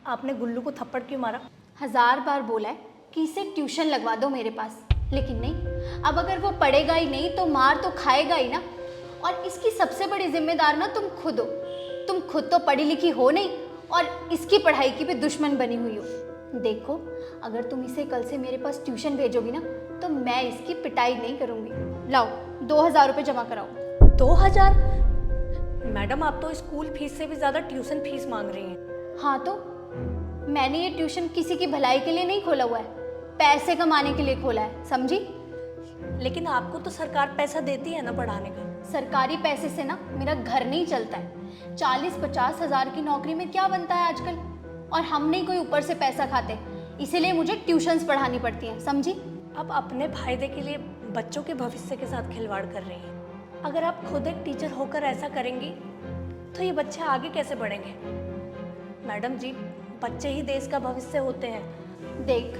आपने गुल्लू को थप्पड़ क्यों मारा? 1000 बार बोला है कि इसे ट्यूशन लगवा दो मेरे पास, लेकिन नहीं। अब अगर वो पढ़ेगा ही नहीं तो मार तो खाएगा ही ना। और इसकी सबसे बड़ी जिम्मेदार ना तुम खुद हो। तुम खुद तो पढ़ी लिखी हो नहीं और इसकी पढ़ाई की भी दुश्मन बनी हुई हो। देखो, अगर तुम इसे कल से मेरे पास ट्यूशन भेजोगी ना तो मैं इसकी पिटाई नहीं करूँगी। लाओ 2000 रुपये जमा कराओ। 2000? मैडम, आप तो स्कूल फीस से भी ज़्यादा ट्यूशन फीस मांग रही हैं। हाँ तो मैंने ये ट्यूशन किसी की भलाई के लिए नहीं खोला हुआ है, पैसे कमाने के लिए खोला है, समझी? लेकिन आपको तो सरकार पैसा देती है ना पढ़ाने का। सरकारी पैसे से ना मेरा घर नहीं चलता है। 40-50 हज़ार की नौकरी में क्या बनता है आजकल? और हम नहीं कोई ऊपर से पैसा खाते, इसीलिए मुझे ट्यूशन्स पढ़ानी पड़ती हैं, समझी? आप अपने फायदे के लिए बच्चों के भविष्य के साथ खिलवाड़ कर रही हैं। अगर आप खुद एक टीचर होकर ऐसा करेंगी तो ये बच्चे आगे कैसे बढ़ेंगे? मैडम जी, बच्चे ही देश का भविष्य होते हैं। देख,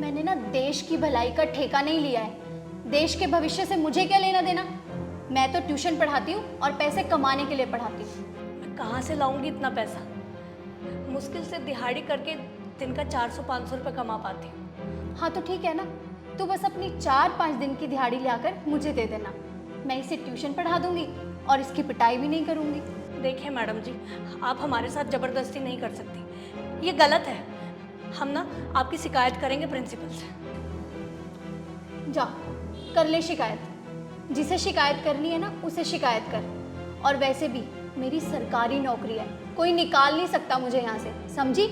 मैंने ना देश की भलाई का ठेका नहीं लिया है। देश के भविष्य से मुझे क्या लेना देना? मैं तो ट्यूशन पढ़ाती हूँ और पैसे कमाने के लिए पढ़ाती हूँ। मैं कहाँ से लाऊंगी इतना पैसा? मुश्किल से दिहाड़ी करके दिन का 400-500 रुपये कमा पाती हूँ। हाँ तो ठीक है ना, तू बस अपनी 4-5 दिन की दिहाड़ी लाकर मुझे दे देना। मैं इसे ट्यूशन पढ़ा दूंगी और इसकी पिटाई भी नहीं करूंगी। देखिए मैडम जी, आप हमारे साथ ज़बरदस्ती नहीं कर सकती, ये गलत है। हम ना आपकी शिकायत करेंगे प्रिंसिपल से। जा कर ले शिकायत। जिसे शिकायत करनी है ना उसे शिकायत कर। और वैसे भी मेरी सरकारी नौकरी है, कोई निकाल नहीं सकता मुझे यहाँ से, समझी?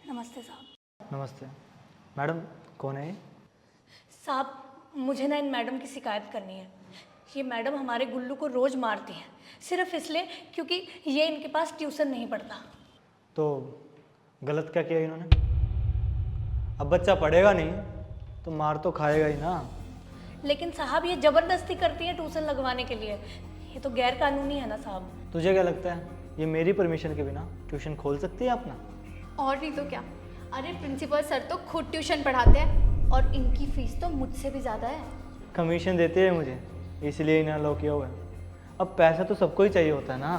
नमस्ते साहब। नमस्ते मैडम, कौन है ये? साहब, मुझे ना इन मैडम की शिकायत करनी है। ये मैडम हमारे गुल्लू को रोज़ मारती हैं, सिर्फ इसलिए क्योंकि ये इनके पास ट्यूशन नहीं पढ़ता। तो गलत क्या किया इन्होंने? अब बच्चा पढ़ेगा नहीं तो मार तो खाएगा ही ना। लेकिन साहब, ये ज़बरदस्ती करती हैं ट्यूशन लगवाने के लिए। ये तो गैर कानूनी है ना साहब। तुझे क्या लगता है ये मेरी परमिशन के बिना ट्यूशन खोल सकती है अपना? और नहीं तो क्या। अरे प्रिंसिपल सर तो खुद ट्यूशन पढ़ाते हैं और इनकी फीस तो मुझसे भी ज़्यादा है। कमीशन देते हैं मुझे, इसलिए इन्हें अलाउ किया हुआ है। अब पैसा तो सबको ही चाहिए होता है ना।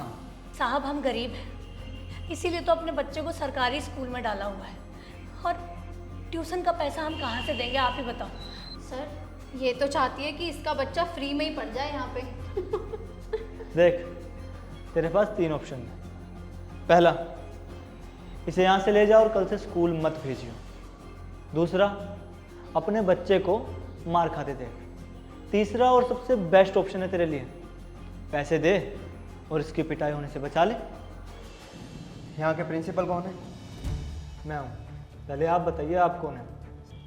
साहब, हम गरीब हैं, इसीलिए तो अपने बच्चे को सरकारी स्कूल में डाला हुआ है। और ट्यूशन का पैसा हम कहाँ से देंगे, आप ही बताओ। सर, ये तो चाहती है कि इसका बच्चा फ्री में ही पढ़ जाए यहाँ पे। देख, तेरे पास 3 ऑप्शन है। पहला, इसे यहाँ से ले जाओ और कल से स्कूल मत भेजियो। दूसरा, अपने बच्चे को मार खाते देख। तीसरा और सबसे बेस्ट ऑप्शन है तेरे लिए, पैसे दे और इसकी पिटाई होने से बचा ले। यहाँ के प्रिंसिपल कौन है? मैं हूँ। पहले आप बताइए, आप कौन हैं?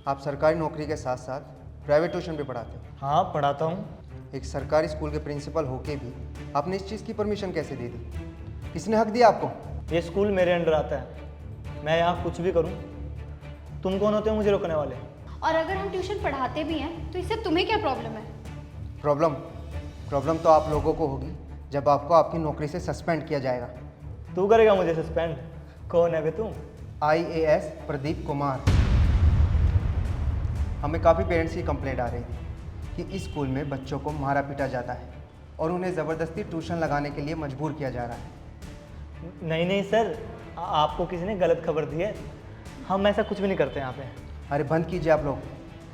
आप सरकारी नौकरी के साथ साथ प्राइवेट ट्यूशन भी पढ़ाते हैं। हाँ, पढ़ाता हूँ। एक सरकारी स्कूल के प्रिंसिपल होके भी आपने इस चीज़ की परमिशन कैसे दे दी? किसने हक दिया आपको? ये स्कूल मेरे अंडर आता है, मैं यहाँ कुछ भी करूँ। तुम कौन होते हो मुझे रोकने वाले? और अगर हम ट्यूशन पढ़ाते भी हैं तो इससे तुम्हें क्या प्रॉब्लम है? प्रॉब्लम तो आप लोगों को होगी जब आपको आपकी नौकरी से सस्पेंड किया जाएगा। तू करेगा मुझे सस्पेंड? कौन है बे तू? IAS प्रदीप कुमार। हमें काफ़ी पेरेंट्स की कंप्लेंट आ रही थी कि इस स्कूल में बच्चों को मारा पीटा जाता है और उन्हें ज़बरदस्ती ट्यूशन लगाने के लिए मजबूर किया जा रहा है। नहीं नहीं सर, आपको किसी ने गलत खबर दी है। हम ऐसा कुछ भी नहीं करते यहाँ पे। अरे बंद कीजिए आप लोग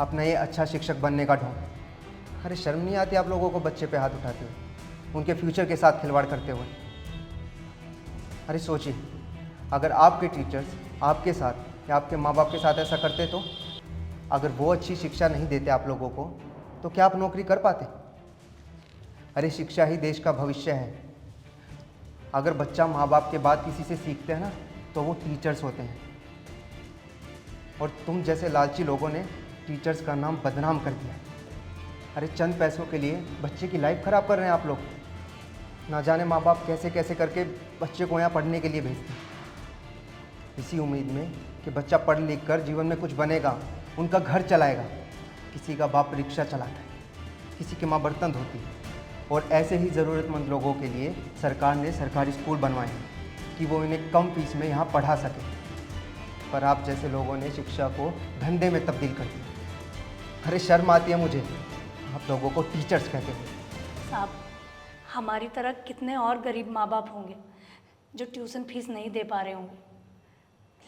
अपना ये अच्छा शिक्षक बनने का ढोंग। अरे शर्म नहीं आती आप लोगों को बच्चे पे हाथ उठाते हुए, उनके फ्यूचर के साथ खिलवाड़ करते हुए? अरे सोचिए, अगर आपके टीचर्स आपके साथ या आपके माँ बाप के साथ ऐसा करते तो अगर वो अच्छी शिक्षा नहीं देते आप लोगों को तो क्या आप नौकरी कर पाते? अरे शिक्षा ही देश का भविष्य है। अगर बच्चा माँ बाप के बाद किसी से सीखते हैं ना तो वो टीचर्स होते हैं। और तुम जैसे लालची लोगों ने टीचर्स का नाम बदनाम कर दिया। अरे चंद पैसों के लिए बच्चे की लाइफ ख़राब कर रहे हैं आप लोग। ना जाने माँ बाप कैसे कैसे करके बच्चे को यहाँ पढ़ने के लिए भेजते हैं, इसी उम्मीद में कि बच्चा पढ़ लिख कर जीवन में कुछ बनेगा, उनका घर चलाएगा। किसी का बाप रिक्शा चलाता है, किसी की माँ बर्तन धोती है। और ऐसे ही ज़रूरतमंद लोगों के लिए सरकार ने सरकारी स्कूल बनवाए हैं कि वो इन्हें कम फीस में यहाँ पढ़ा सके। पर आप जैसे लोगों ने शिक्षा को धंधे में तब्दील कर दिया। अरे शर्म आती है मुझे आप लोगों को टीचर्स कहते हैं। साहब, हमारी तरह कितने और गरीब माँ बाप होंगे जो ट्यूशन फीस नहीं दे पा रहे होंगे।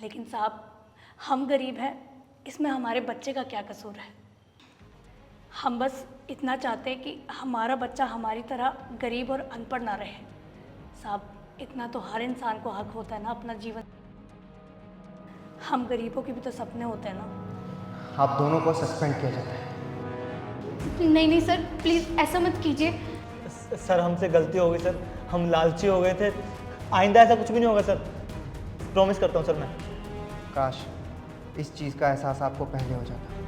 लेकिन साहब, हम गरीब हैं, इसमें हमारे बच्चे का क्या कसूर है? हम बस इतना चाहते हैं कि हमारा बच्चा हमारी तरह गरीब और अनपढ़ ना रहे। साहब, इतना तो हर इंसान को हक होता है ना अपना जीवन। हम गरीबों के भी तो सपने होते हैं ना। आप दोनों को सस्पेंड किया जाता है। नहीं नहीं सर, प्लीज़ ऐसा मत कीजिए। सर हमसे गलती हो गई सर, हम लालची हो गए थे, आइंदा ऐसा कुछ भी नहीं होगा सर, प्रॉमिस करता हूँ सर मैं। काश इस चीज़ का एहसास आपको पहले हो जाता।